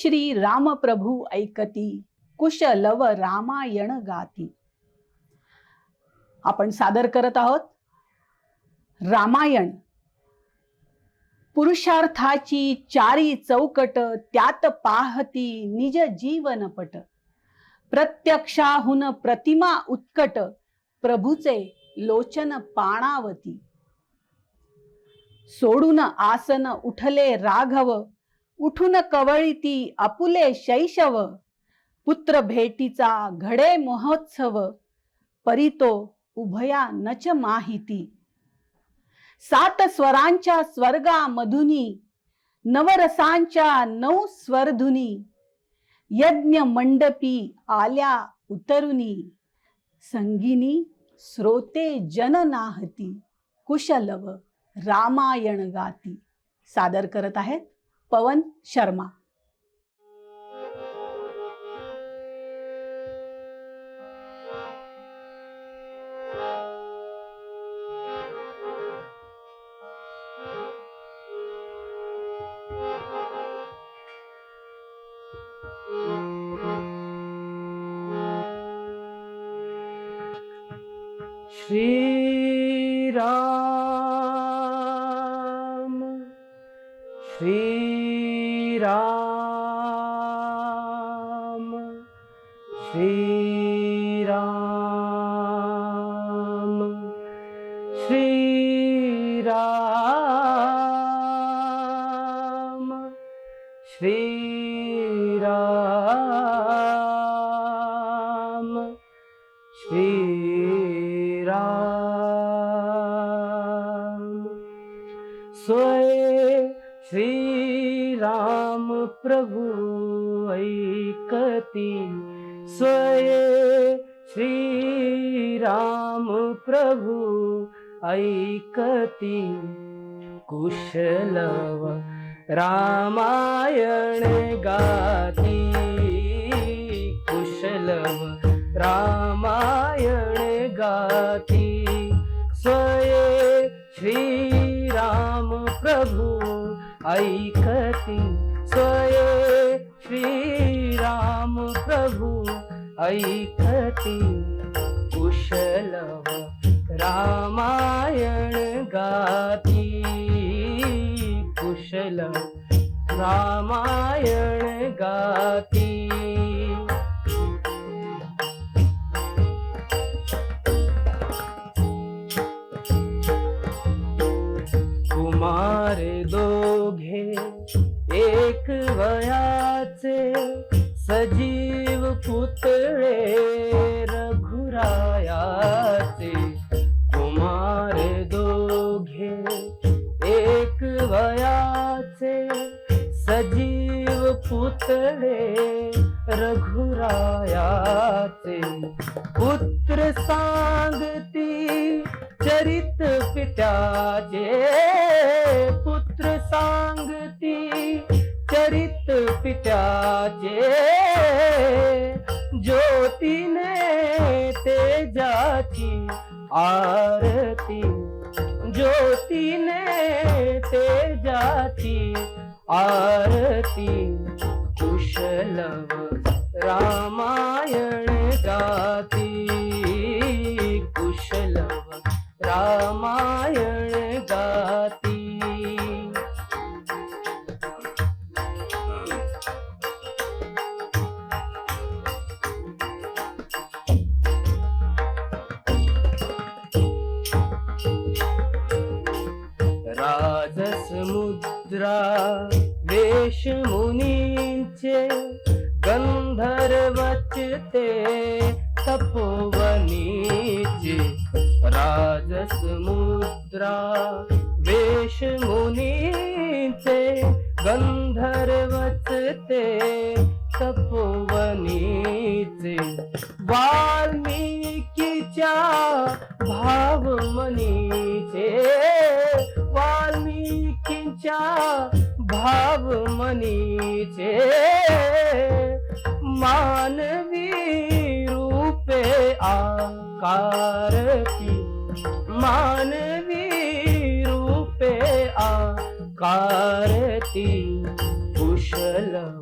श्री राम प्रभू ऐकती, कुशलव रामायण गाती. आपण सादर करत आहोत रामायण. पुरुषार्थाची चारी चौकट, त्यात पाहती निज जीवनपट. प्रत्यक्षाहून प्रतिमा उत्कट, प्रभूचे लोचन पाणावती. सोडून आसन उठले राघव, उठून कवळीती आपुले शैशव. पुत्र भेटीचा घडे महोत्सव, परितो उभया नच माहिती. 7 स्वरांच्या स्वर्गामधुनी, नवरसांच्या 9 स्वरधुनी. यज्ञ मंडपी आल्या उतरुनी, संगिनी श्रोते जन नाहती. कुशलव रामायण गाती. सादर करत आहेत पवन शर्मा. श्री राम श्री राम श्री राम श्री राम श्री राम श्री राम. सोय श्री राम प्रभु ऐकती, सोय श्री राम प्रभु ऐकती. कुशलव रामायण गाती, कुशलव रामायण गाती. सोय श्री राम प्रभु ऐकती, सोय श्री राम प्रभु ऐकती. कुशलव रामायण गाती, कुशलव रामायण गाती. कुमार दोघे एक वयाचे, सजीव पुतळे रघुरायाचे. कुमार दोघे एक वयाचे, सजीव पुतळे रघुरायाचे. पुत्र सांगती चरित पित्याचे, पुत्र सांगती चरित पित्याचे. ज्योतीने तेजाची आरती, ज्योतीने तेजाची आरती. कुशलव रामायण गाती, कुशलव रामायण गाती. राजसमुद्रा वेश मुनींचे, गंधर्वचते तपोवनीचे. राजसमुद्रा वेश मुनींचे, गंधर्वचते तपोवनीचे. वाल्मिकीच्या भावमनीचे, वाल्मिकीच्या भावमनीचे. मानवी रूपे आकारती, मानवी रूपे आकारती. कुशलव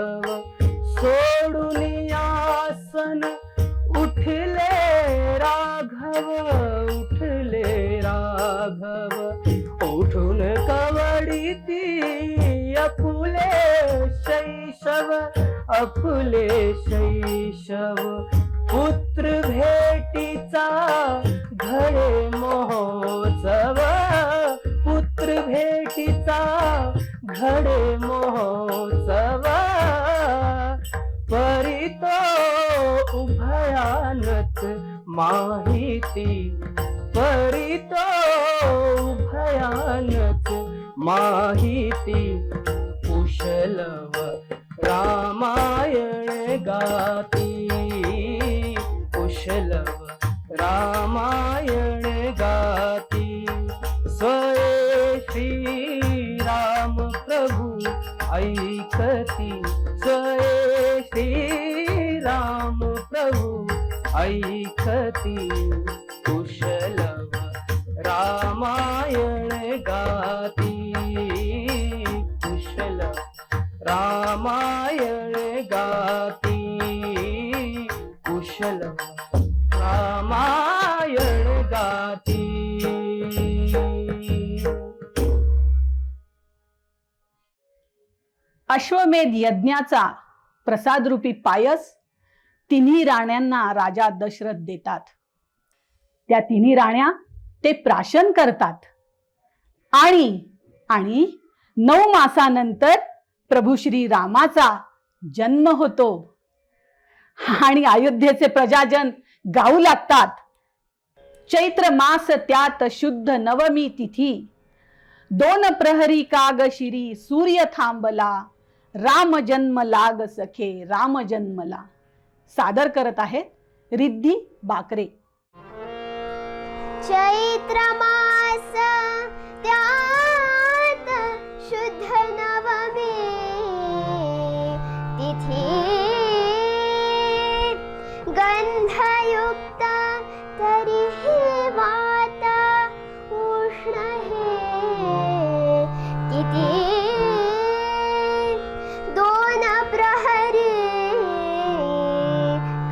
राघव सोडून आसन उठले राघव उठले राघव उठून कवडीती अफुले शैशव अफुले शैशव पुत्र भेटीचा घडे महोत्सव पुत्र भेटीचा घडे महोत्सव परितो उभयानच माहिती परितो उभयानच माहिती कुशलव रामायण गाती कुशलव रामायण गाती स्वये श्री राम प्रभु ऐकती स्वये श्री राम प्रभु ऐकती कुशलव रामायण गाती कुशलव रामायण गाती कुशलव रामायण गाती. अश्वमेध यज्ञाचा प्रसादरूपी पायस तिन्ही राण्यांना राजा दशरथ देतात. त्या तिन्ही राण्या ते प्राशन करतात आणि 9 मासानंतर प्रभू श्री रामाचा जन्म होतो आणि अयोध्येचे प्रजाजन गाऊ लागतात. चैत्र मास त्यात शुद्ध नवमी तिथी 2 प्रहरी काग शिरी सूर्य थांबला राम जन्म लाग सखे राम जन्मला. सादर करत आहेत रिद्धी बाकरे. चैत्र मास त्यात शुद्ध नवमी तिथी गंधयुक्त तरीही वात उष्ण हे किती 2 प्रहरी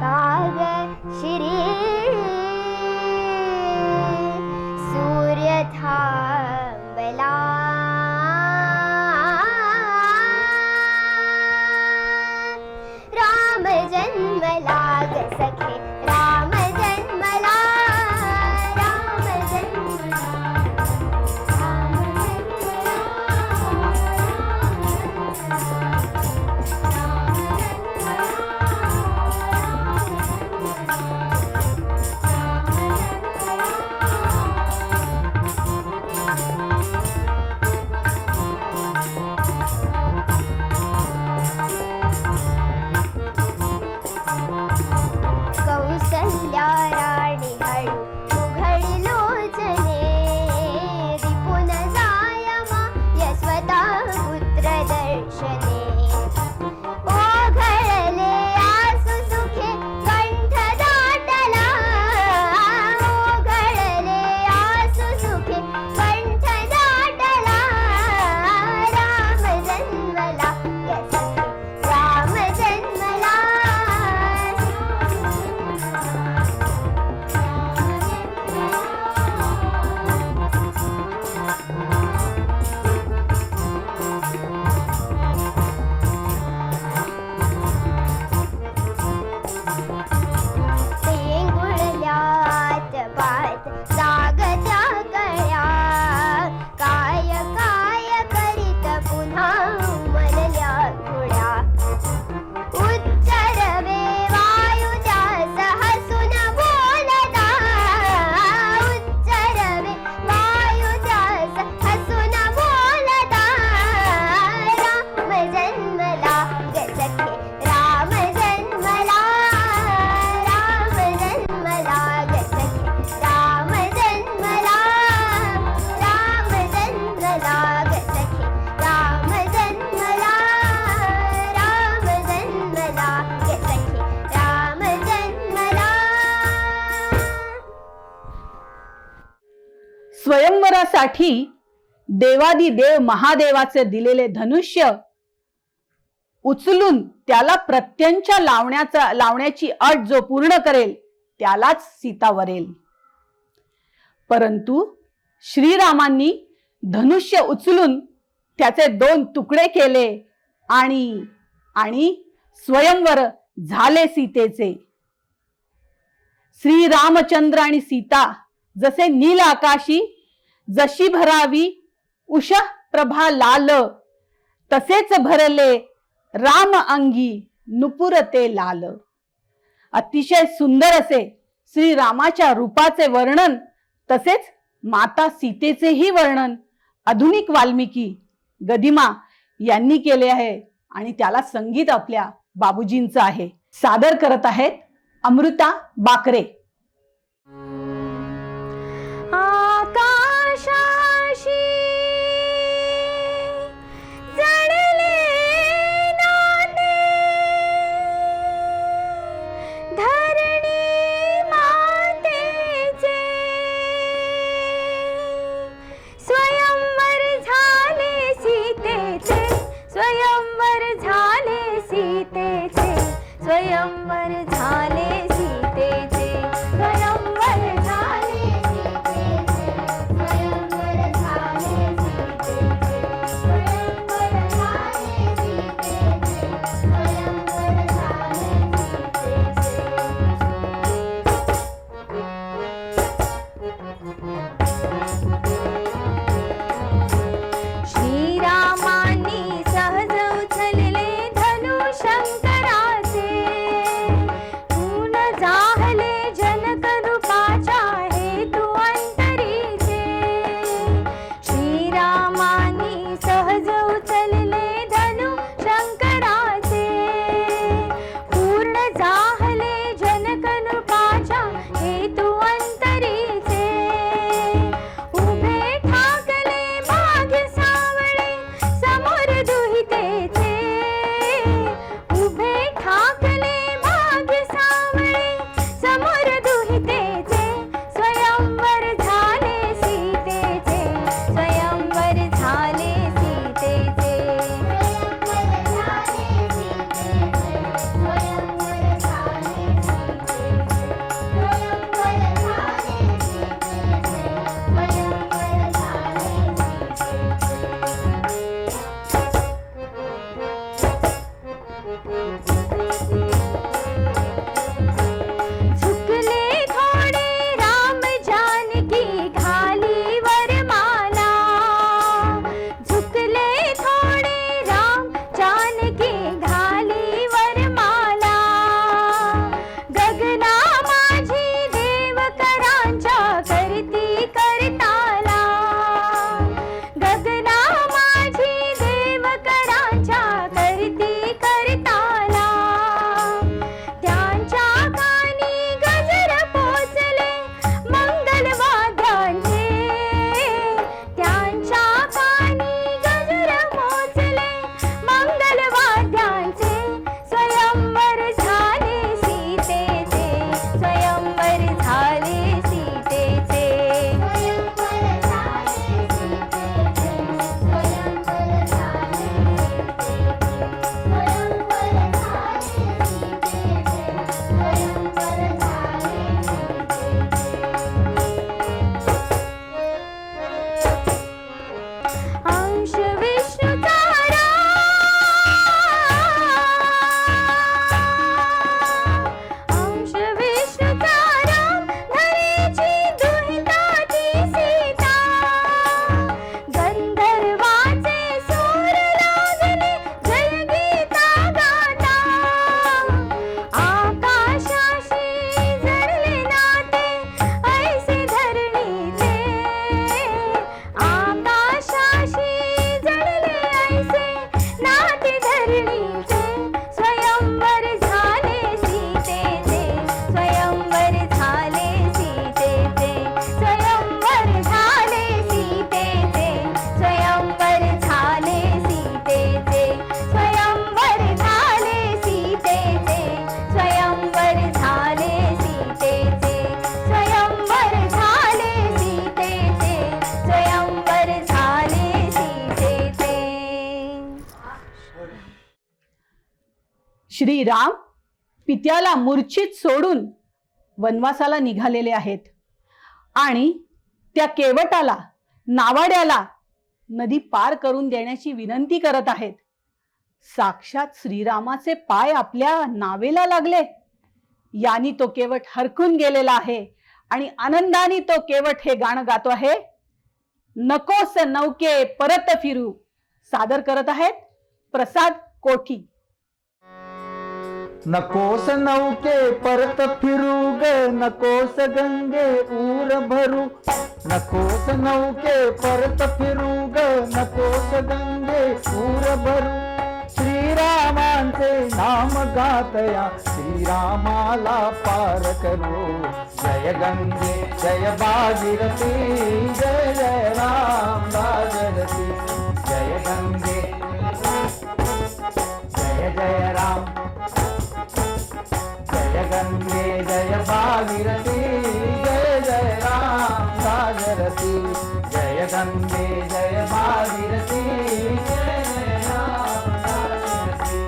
काग शिरी सूर्य थांबला राम जन्मला ग सखे राम जन्मला राम जन्मला कौसल्या राणी हळू उघडी लोचने रिपुन जायमा यशवता पुत्र दर्शने ओघळले आसु सुखे कंठ दाटला ओघळले आसु सुखे कंठ दाटला राम जन्मला यशवते राम जन्मला पेंगुळल्यात पात जागत्या कळ्या काय काय करीत पुन्हा उमलल्या घोड्या उच्चरवे वायू त्यास हसून बोलता उच्चरवे वायू त्यास हसून बोलता राम जन्मला ग सखे राम जन्मला राम जन्मला ग सखे राम जन्मला राम जन्मला ग सखे राम जन्मला राम जन्मला ग सखे राम जन्मला. स्वयंवरासाठी देवादिदेव महादेवाचे दिलेले धनुष्य उचलून त्याला प्रत्यंच्या लावण्याची अट जो पूर्ण करेल त्यालाच सीता वरेल. परंतु श्रीरामांनी धनुष्य उचलून त्याचे 2 तुकडे केले आणि स्वयंवर झाले सीतेचे. श्री रामचंद्र आणि सीता जसे नील आकाशी जशी भरावी उष प्रभा लाल, तसेच भरले राम अंगी नुपुर ते लाल. अतिशय सुंदर असे श्री रामाच्या रूपाचे वर्णन तसेच माता सीतेचेही वर्णन आधुनिक वाल्मिकी गदिमा यांनी केले आहे आणि त्याला संगीत आपल्या बाबूजींचं आहे. सादर करत आहेत अमृता बाकरे. आकाशाशी जडले नाते, धरणी मातेचे स्वयंवर झाले सीतेचे, स्वयंवर झाले सीतेचे, स्वयंवर झाले सीतेचे, स्वयंवर झाले सीतेचे, स्वयंवर झाले सीतेचे, स्वयंवर झाले सीतेचे, स्वयंवर झाले सीतेचे. श्रीरामांनी सहज उचलले धनु शंकराचे, ऊन जाहले जनक रूपाच्या हेतू अंतरीचे. श्रीरामांनी सहज उचलले धनु शंकराचे, पूर्ण जाहले जनक रूपाच्या हेतू अंतरीचे. उभे ठाकले माघ सावळे समोर दुहितेचे, उभे ठाकले माघ सावळे समोर दुहितेचे. स्वयंवर झाले सीतेचे, स्वयंवर झाले सीतेचे, स्वयंवर झाले सीतेचे, स्वयंवर झाले सीतेचे, स्वयंवर झाले सीतेचे, स्वयंवर झाले झुकले थोडे राम जानकी घाली वरमाला, झुकले थोडे राम जानकी घाली वरमाला. गगना माझी देवकरांच्या करती करताला, गगना माझी देवकरांच्या करती करताला. श्रीराम पित्याला मूर्छित सोडून वनवासाला निघालेले आहेत आणि त्या केवटाला, नावाड्याला नदी पार करून देण्याची विनंती करत आहेत. साक्षात श्रीरामाचे पाय आपल्या नावेला लागले. यानी तो केवट हरकून गेलेला आहे आणि आनंदाने तो केवट हे गाणं गातो आहे. नकोस नौके परत फिरू. सादर करत आहेत प्रसाद कोठी. नकोस नौके परत फिरू ग, नकोस गंगे ऊर भरू. नकोस नौके परत फिरू ग, नकोस गंगे ऊर भरू. श्रीरामांचे नाम गातया, श्रीरामाला पार करू. जय गंगे जय भागीरथी, जय जय राम भागीरथी. जय गंगे जय जय राम, जय गंगे जय भागीरथी, जय जय राम भागीरथी. जय गंगे जय भागीरथी, जय जय राम भागीरथी.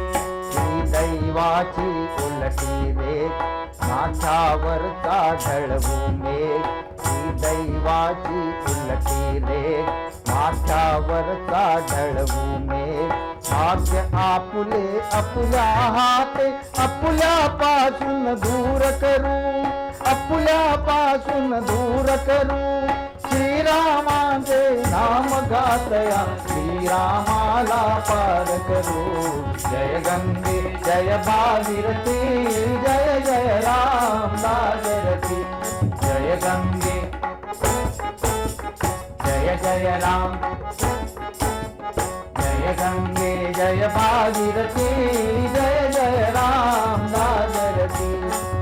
ही दैवाची उलटी रेख, माथ्यावरचा ढळवू मेघ. ही दैवाची उलटी रेख, माथ्यावरचा ढळवू मेघ. भाग्य आपुले आपुल्या हाते, आपुल्यापासून दूर करू. आपुल्यापासून दूर करू. श्रीरामाचे नाम गातया, श्रीरामाला पार करू. जय गंगे जय भागीरथी, जय जय राम भागीरथी. जय गंगे जय जय राम, जय गंगे जय भागीरथी, जय जय राम भागीरथी.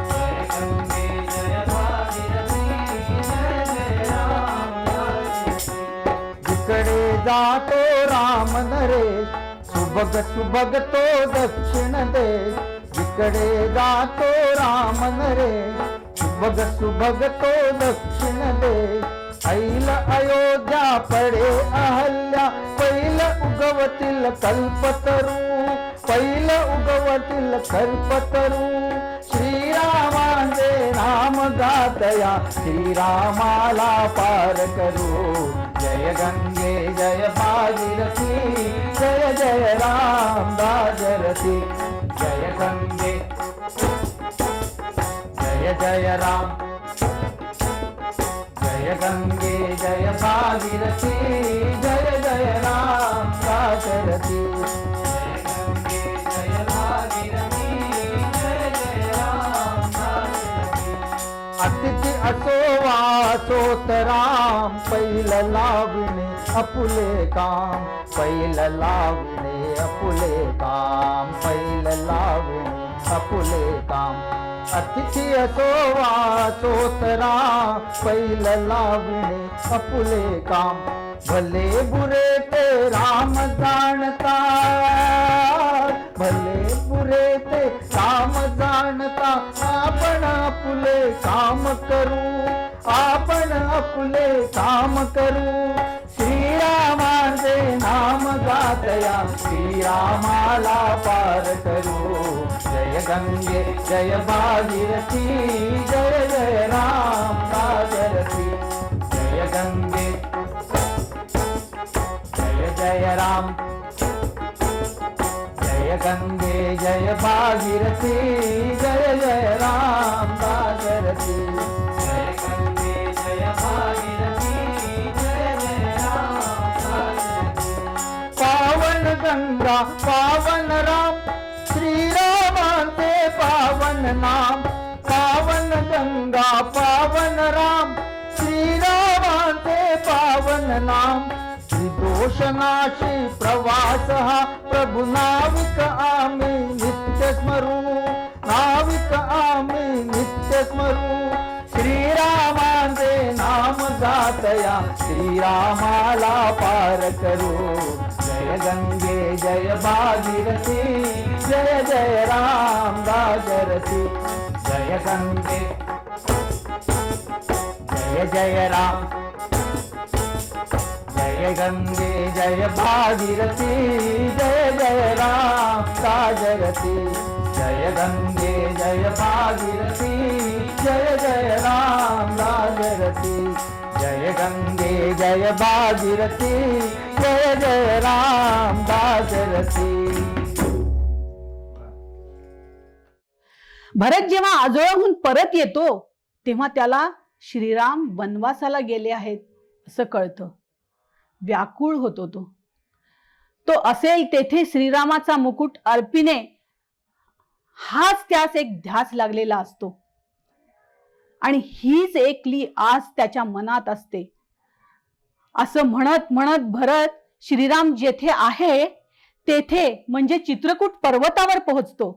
जय गंगे जय भागीरथी, जय जय राम भागीरथी. जिकडे जातो राम नरेश, सुभग सुभग तो दक्षिण देश. जिकडे जातो राम नरेश, सुभग सुभग तो दक्षिण देश. ऐल अयोध्या पडे अहल्या, पैल उगवतील कल्पतरू. पैल उगवतील कल्पतरू. श्रीरामाचे नाम गातया, श्रीरामाला पार करू. जय गंगे जय भागीरथी, जय जय राम भागीरथी. जय गंगे जय जय राम, जय गंगे जय भागीरथी, जय जय राम भागीरथी. जय गंगे जय भागीरथी, जय जय राम भागीरथी. अतिथी असो वासोत राम, पैल लावणे अपुले काम. पैल लावणे अपुले काम, पैल लावणे अपुले काम. अतिथी असो वासोत राम, पैल लावणे अपुले काम. भले बुरे ते राम जाणता, भले बुरे ते राम जाणता. आपण आपुले काम करू, आपण आपुले काम करू. श्रीरामाचे नाम गातया, श्रीरामाला पार करू. जय गंगे जय भागीरथी, जय जय राम भागीरथी. जय गंगे जय जय राम, जय गंगे जय भागीरथी, जय जय राम भागीरथी. जय गंगे जय भागीरथी, जय जय राम भागीरथी. पावन गंगा पावन राम, श्रीरामाचे पावन नाम. पावन गंगा पावन राम, श्रीरामाचे पावन नाम. दोषनाशी प्रवास हा प्रभु नाविक आम्ही नित्य स्मरू. नाविक आम्ही नित्य स्मरू. श्रीरामाचे नाम गातया, श्रीरामाला पार करू. जय गंगे जय भागीरथी, जय जय राम भागीरथी. जय गंगे जय जय राम, जय गंगे जय भागीरथी, जय जय राम भागीरथी. जय गंगे जय भागीरथी जय जय राम भागीरथी जय गंगे जय भागीरथी जय जय राम भागीरथी. भरत जेव्हा आजोळाहून परत येतो तेव्हा त्याला श्रीराम वनवासाला गेले आहेत असं कळतं. व्याकुळ होतो तो असेल तेथे श्रीरामाचा मुकुट अर्पिणे हाच त्यास एक ध्यास लागलेला असतो आणि हीच एकली आस त्याच्या मनात असते. असं म्हणत म्हणत भरत श्रीराम जेथे आहे तेथे म्हणजे चित्रकूट पर्वतावर पोहोचतो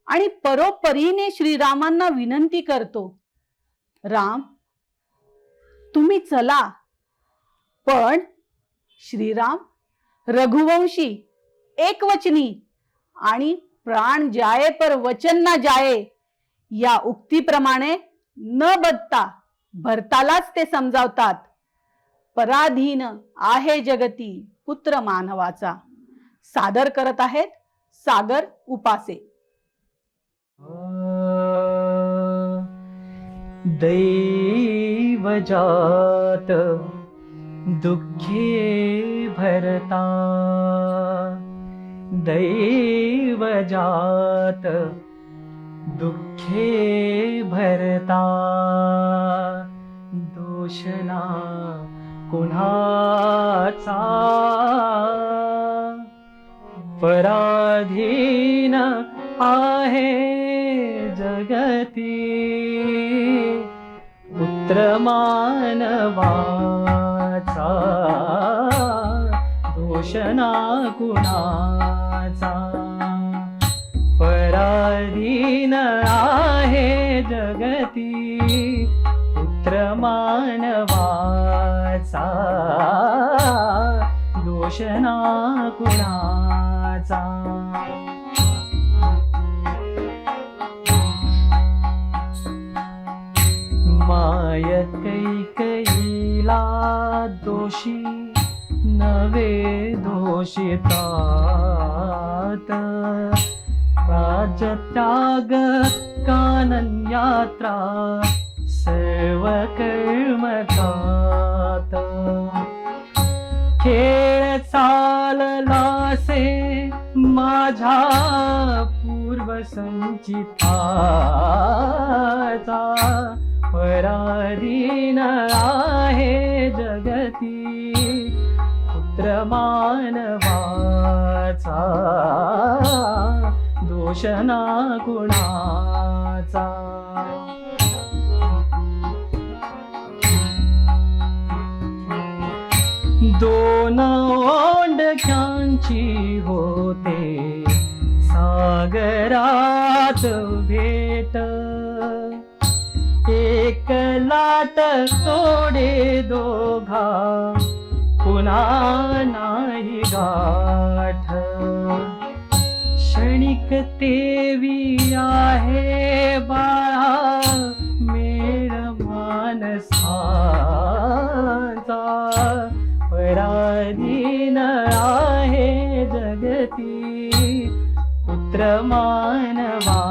आणि परोपरीने श्रीरामांना विनंती करतो, राम तुम्ही चला. पण श्रीराम रघुवंशी एकवचनी आणि प्राण जाये पर वचन ना जाये या उक्तीप्रमाणे न बदता भरतालाच ते समजावतात. पराधीन आहे जगती पुत्र मानवाचा. सादर करत आहेत सागर उपासे. दैवजात दुःखे भरता दैवजात दुःखे भरता दोषना कुणाचा पराधीन आहे जगती पुत्र मानवाचा दोषना कुणाचा पराधीन आहे जगती पुत्र मानवाचा दोषना कुणाचा. माय कैकईला दोषी नवे दोषितात राजत्याग काननयात्रा सर्व कर्मघात खेळ चाललासे माझ्या पूर्वसंचिताचा पराधीन आहे जगती पुत्र मानवाचा दोषना कुणाचा. दोन ओंडक्यांची होते सागरात भेट एक लाट तोडे दोघा पुन्हा नाही गाठ क्षणिक तेवी आहे बाळा मेळ मानसाचा पराधीन आहे जगती पुत्र मानवाचा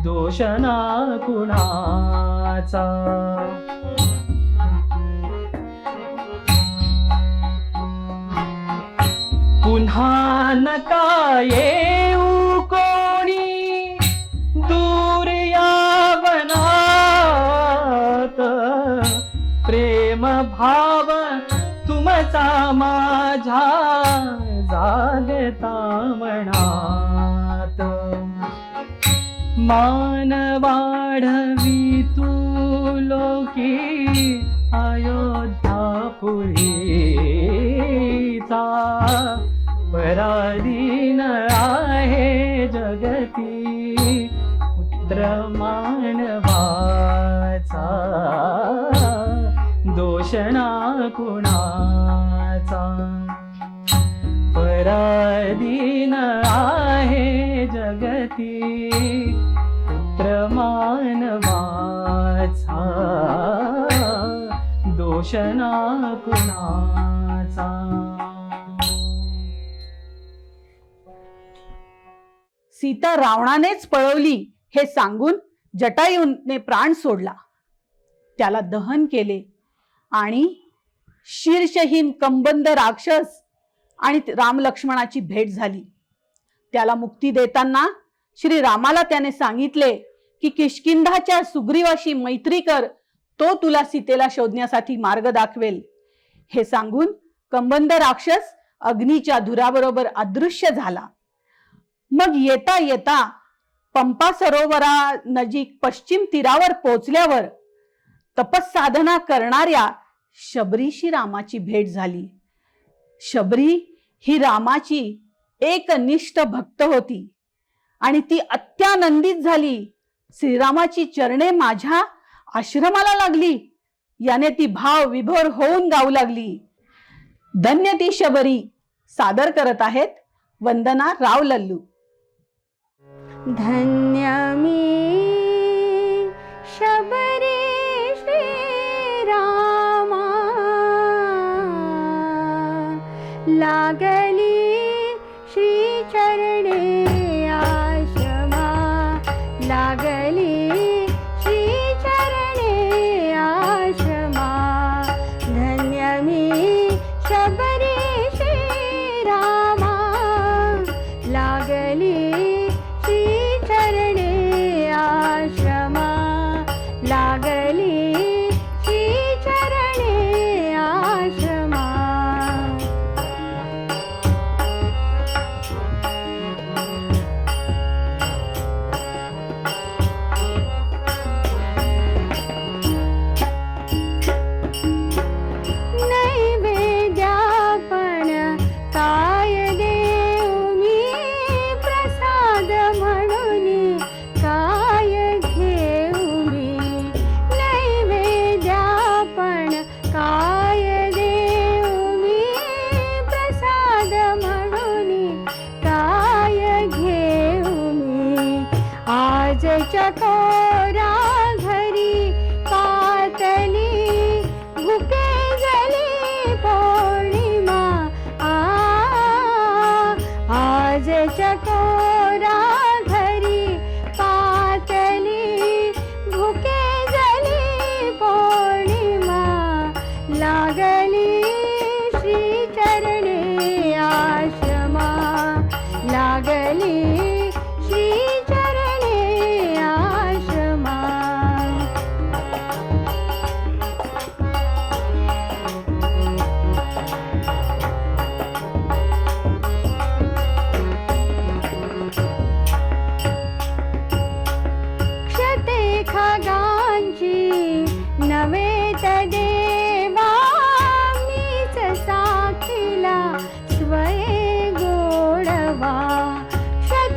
दोषना कुणाचा. पुन्हा नका येऊ कोणी दूर यावनात प्रेम भाव तुमचा माझ्या जागता मनात मान वाढवी तू लोकी अयोध्यापुरीचा पराधीन आहे जगती पुत्र मानवाचा दोषना कुणाचा पराधीन आहे जगती पुत्र मानवाचा दोषना कुणाचा. सीता रावणानेच पळवली हे सांगून जटायूने प्राण सोडला. त्याला दहन केले आणि शीर्षहीन कंबंद राक्षस आणि राम लक्ष्मणाची भेट झाली. त्याला मुक्ती देताना श्री रामाला त्याने सांगितले की किष्किंधाच्या सुग्रीवाशी मैत्री कर, तो तुला सीतेला शोधण्यासाठी मार्ग दाखवेल. हे सांगून कंबंद राक्षस अग्नीच्या धुराबरोबर अदृश्य झाला. मग येता येता पंपा सरोवरा नजीक पश्चिम तीरावर पोचल्यावर तपसाधना करणाऱ्या शबरीशी रामाची भेट झाली. शबरी ही रामाची एकनिष्ठ भक्त होती आणि ती अत्यानंदित झाली. श्रीरामाची चरणे माझ्या आश्रमाला लागली याने ती भाव विभोर होऊन गाऊ लागली. धन्य ती शबरी. सादर करत आहेत वंदना रावलल्लू. धन्य मी शबरी श्रीरामा, लागली श्री चरणे आश्रमा, लागली श्री चरणे आश्रमा. धन्य मी शबरी श्रीरामा, लागली श्री चरणे आश्रमा, लागली श्री चरणे आश्रमा. नैवेद्यापण काय देऊ मी, प्रसाद म्हणून काय घेऊ मी. नैवेद्यापण काय देऊ मी, प्रसाद म्हणून काय घेऊ मी. आज चकोरा घरी पातली, भुके जली पौर्णिमा. आज चकोरा घरी पातली, भुके जली पौर्णिमा. लागली श्री चरणे आश्रमा, लागली श्री चरणे आश्रमा. क्षते खगांची नवेत देवा, मीच साखीला स्वये गोडवा. क्षते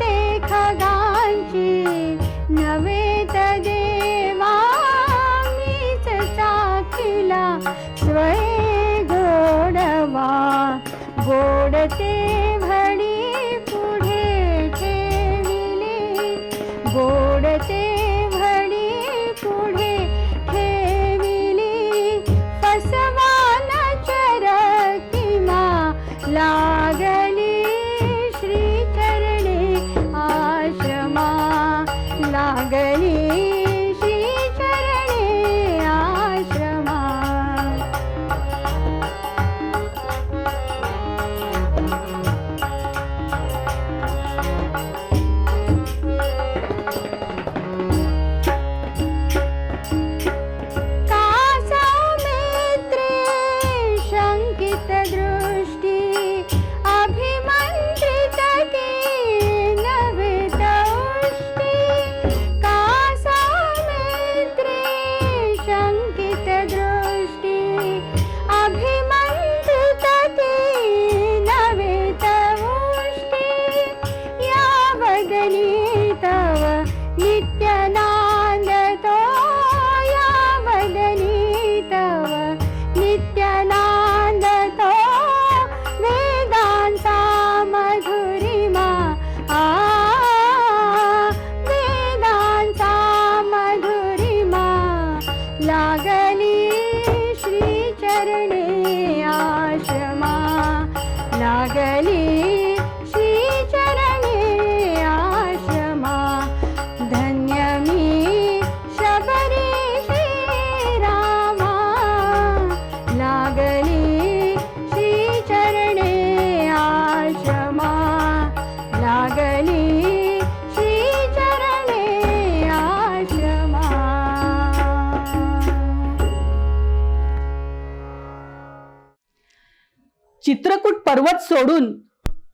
पर्वत सोडून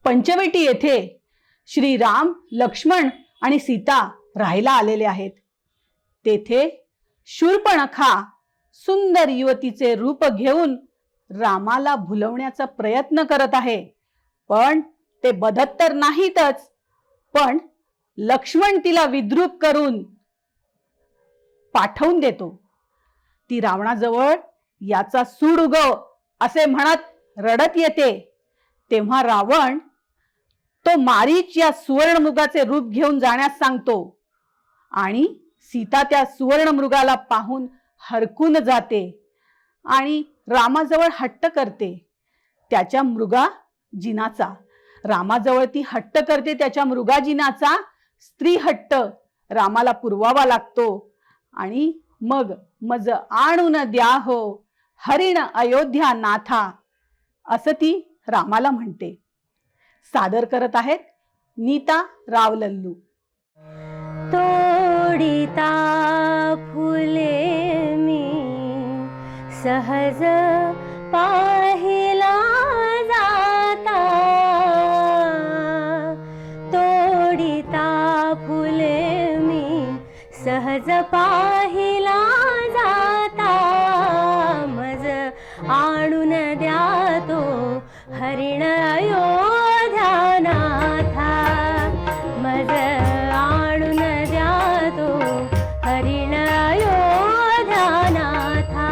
पंचवटी येथे श्रीराम, लक्ष्मण आणि सीता राहायला आलेले आहेत. तेथे शूर्पणखा सुंदर युवतीचे रूप घेऊन रामाला भुलवण्याचा प्रयत्न करत आहे. पण ते बधत तर नाहीतच, पण लक्ष्मण तिला विद्रूप करून पाठवून देतो. ती रावणाजवळ याचा सूड उगव असे म्हणत रडत येते. तेव्हा रावण तो मारीच या सुवर्णमृगाचे रूप घेऊन जाण्यास सांगतो आणि सीता त्या सुवर्णमृगाला पाहून हरकून जाते आणि रामाजवळ हट्ट करते त्याच्या मृगाजिनाचा. रामाजवळ ती हट्ट करते त्याच्या मृगाजिनाचा. स्त्री हट्ट रामाला पुरवावा लागतो आणि मग मज आणून द्या हो हरिण अयोध्या नाथा असं ती रामाला म्हणते. सादर करत आहेत नीता रावलल्लू. तोडिता फुले मी सहज पाहिला जाता, तोडिता फुले मी सहज पाहिला जाता, मज आणून द्या तो हरिण अयोध्या नाथा, मज आणून द्या तो हरिण अयोध्या नाथा.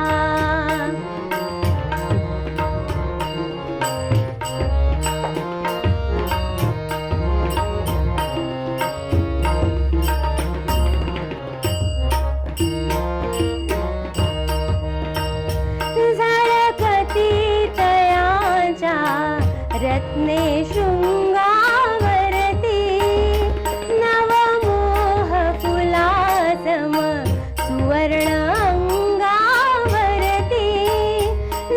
झळकती तयांच्या रत्ने शृंगावरती, नवमोह फुलासम सुवर्ण अंगावरती,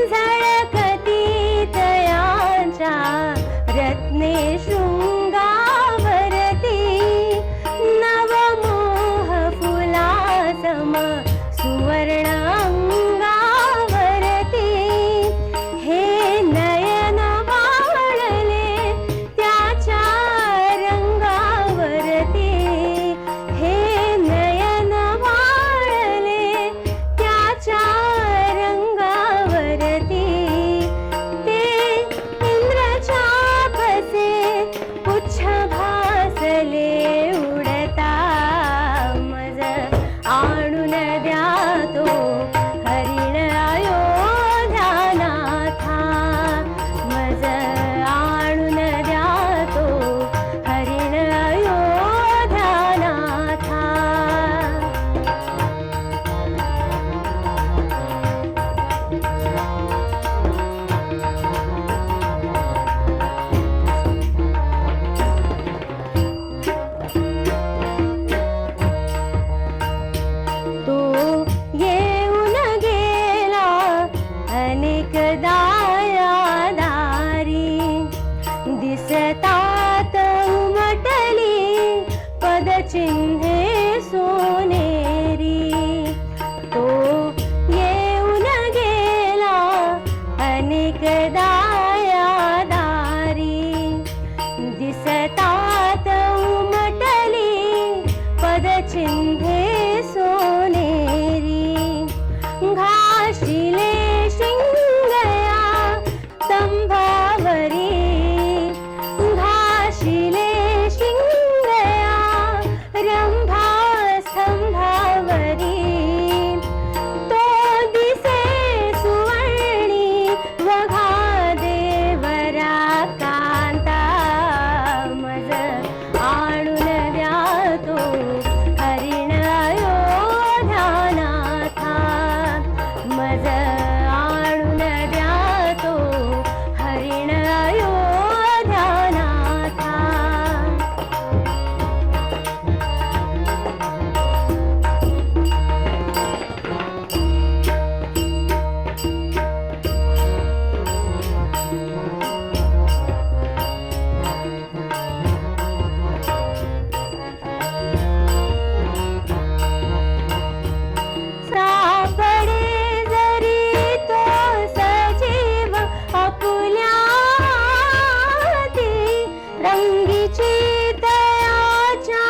झळकती तयांच्या रत्ने शृंगावरती, नवमोह फुलासम सुवर्ण अंगावरती, हे नयन वाळले त्याच्या रंगावरती, हे नयन वाळले त्याच्या रंगावरती, ते इंद्रचापसे पुच्छ भासले उडता, मज आणून द्या तो हरिण अयोध्या नाथा, मज आणून द्या तो हरिण अयोध्या नाथा. तो येऊन गेला अनेकदा या दारी, दिसतात उमटली पदचिन्हे सोनेरी, तो येऊन गेला अनेकदा या दारी, दिसतात उमटली पदचिन्हे सोनेरी, घाशिले शिंगया स्तंभावरी, घाशिले शिंगया रंभा स्तंभावरी, तो दिसे सुवर्णी वघा देवरा कांता, मज आणून द्या तो हरिण अयोध्या नाथा, मज आणून द्या तो हरिण अयोध्या नाथा. दयाच्या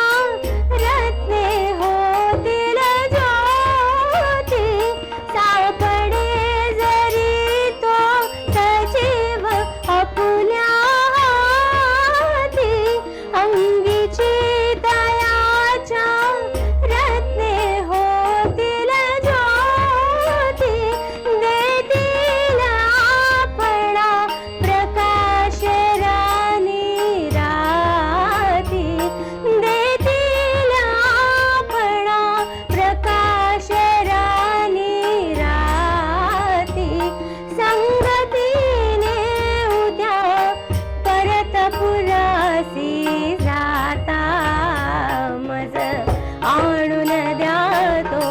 रत्ने होतील ज्योती सापडे जरी तो सजीव आपुल्या हाती अंगीची दयाच्या रत्ने होतील ज्योती देतील आपणा प्रकाश राणी राती देतील आपणा प्रकाश राणी राती संगतीने उद्या परत पुरासी जाता मज आणून द्या तो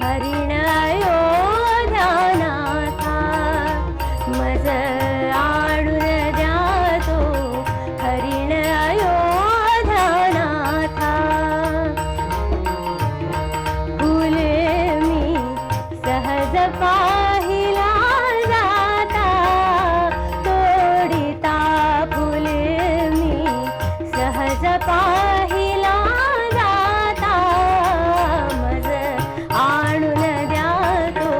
हरिण अयोध्यानाथा मज आणून द्या तो हरिण अयोध्यानाथा फुले मी सहज पाहिला जाता तोडिता फुले मी सहज पाहिला जाता मज आणून द्या तो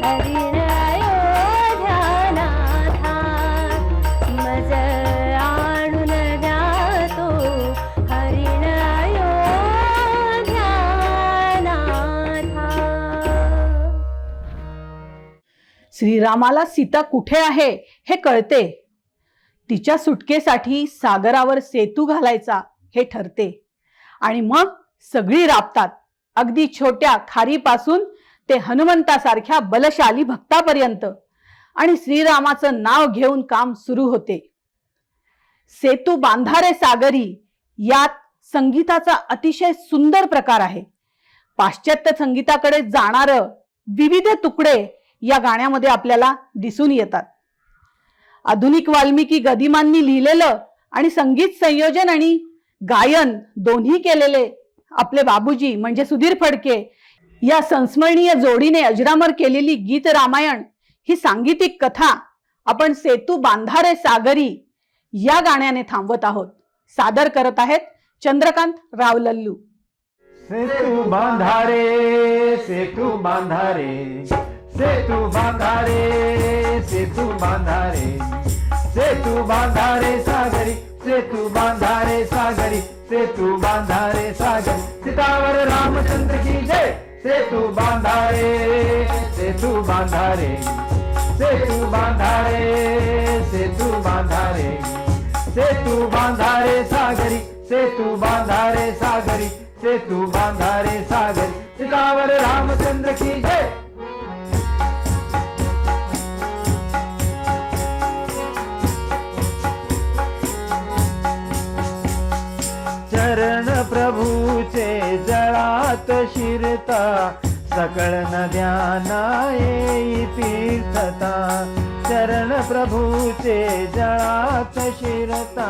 हरिण अयोध्यानाथा मज आणून द्या तो हरिण अयोध्यानाथा श्रीरामाला सीता कुठे आहे हे कळते. तिच्या सुटकेसाठी सागरावर सेतू घालायचा हे ठरते आणि मग सगळी राबतात, अगदी छोट्या खारीपासून ते हनुमंतासारख्या बलशाली भक्तापर्यंत, आणि श्रीरामाचं नाव घेऊन काम सुरू होते. सेतू बांधारे सागरी यात संगीताचा अतिशय सुंदर प्रकार आहे. पाश्चात्य संगीताकडे जाणारं विविध तुकडे या गाण्यामध्ये आपल्याला दिसून येतात. आधुनिक वाल्मिकी गदिमांनी लिहिलेलं आणि संगीत संयोजन आणि गायन दोन्ही केलेले आपले बाबूजी म्हणजे सुधीर फडके या संस्मरणीय जोडीने अजरामर केलेली गीत रामायण ही सांगीतिक कथा आपण सेतू बांधारे सागरी या गाण्याने थांबवत आहोत. सादर करत आहेत चंद्रकांत रावलल्लू. सेतू बांधारे सेतू बांधारे सेतू बांधारे सेतू बांधारे सेतू बांधारे सागरी सेतू बांधारे सागरी सेतू बांधारे सागरी सीतावर रामचंद्र की जय. सेतू बांधारे सेतू बांधारे सेतू बांधारे सेतू बांधारे सेतू बांधारे सागरी सेतू बांधारे सागरी सेतू बांधारे सागरी सीतावर रामचंद्र की जय. चरण प्रभूचे जळात शिरता सकळ नद्यांना येई तीर्थता. चरण प्रभूचे जळात शिरता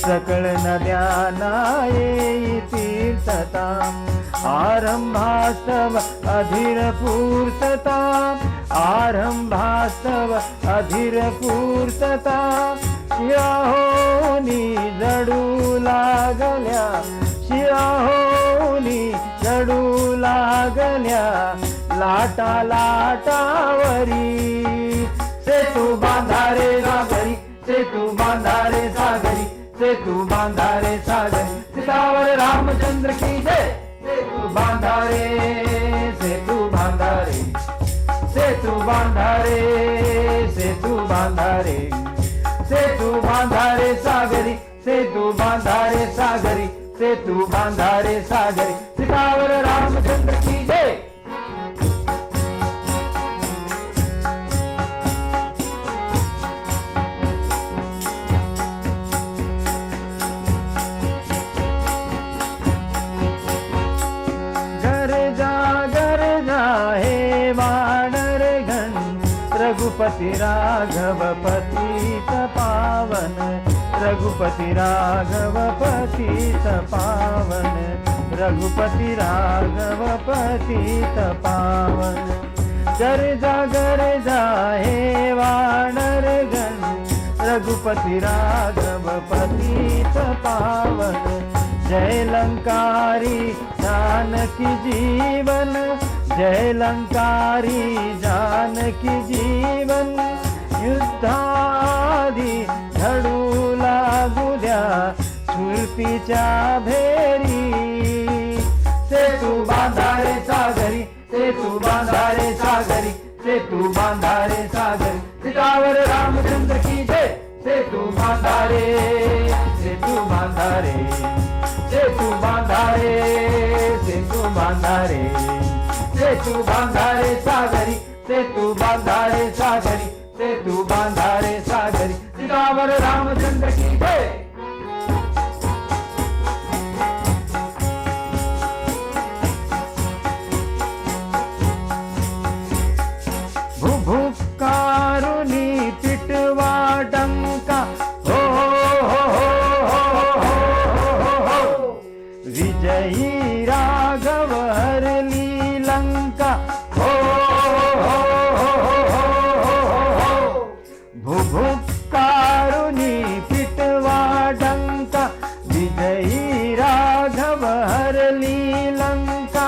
सकळ नद्यांना येई तीर्थता. आरंभास्तव अधीर पूर्तता आरंभास्तव अधीर पूर्तता. शिराहोनी जडू लागल्या शिराहोनी जडू लागल्या लाटा लाटावरी. सेतू बांधारे सागरी सेतू बांधारे सागरी सेतू बांधारे सागरी सीतावर रामचंद्र की जय. सेतू बांधारे सेतू बांधारे सेतू बांधारे सेतू बांधारे सेतू बांधारे सागरी सेतू बांधारे सागरी सेतू बांधारे सागरी सीतावर रामचंद्र की जय. हे वानर घन रघुपति राघव पतित पावन रघुपति राघव पतित पावन रघुपति राघव पतित पावन. गर जा हे वानर गण रघुपति राघव पतित पावन जय लंकारी जानकी जीवन जय लंकारी जानकी जीवन युद्धादी घडू लागू द्या स्फूर्तीच्या भेरी सेतू बांधारे सागरी सेतू बांधारे सागरी सेतू बांधारे सागरी सीतावर रामचंद्र की जय सेतू बांधारे सेतू बांधारे सेतू बांधारे सेतू बांधारे सेतू बांधारे सागरी सेतू बांधारे सागरी सेतू बांधारे सागरी सीतावर रामचंद्र की जय भुभुकारुनी पिटवा डंका हो हो हो हो विजयी राघव हरली लंका हो हो भुभुकारुनी पिटवा डंका विजयी राघव हरली लंका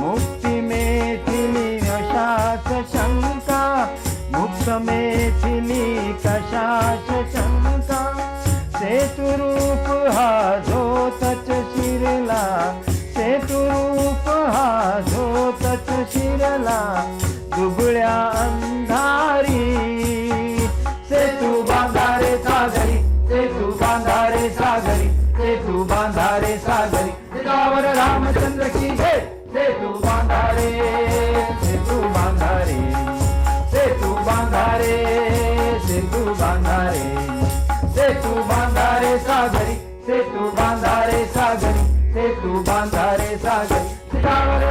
मुक्ति में तिली अशास शंका मुक्त में थिली कशाच शंका सेतु रूप हा झोतच शिरला सेतु रूप हा झोतच शिरला दुबळ्या अंधारी सेतू बांधारे सागरी सेतू बांधारे सागरी सेतू बांधारे सागरी सीतावर रामचंद्र की जय सेतू बांधारे सेतू बांधारे सेतू बांधारे सेतू बांधारे सेतू बांधारे सागरी सेतू बांधारे सागरी सेतू बांधारे सागरी सीतावर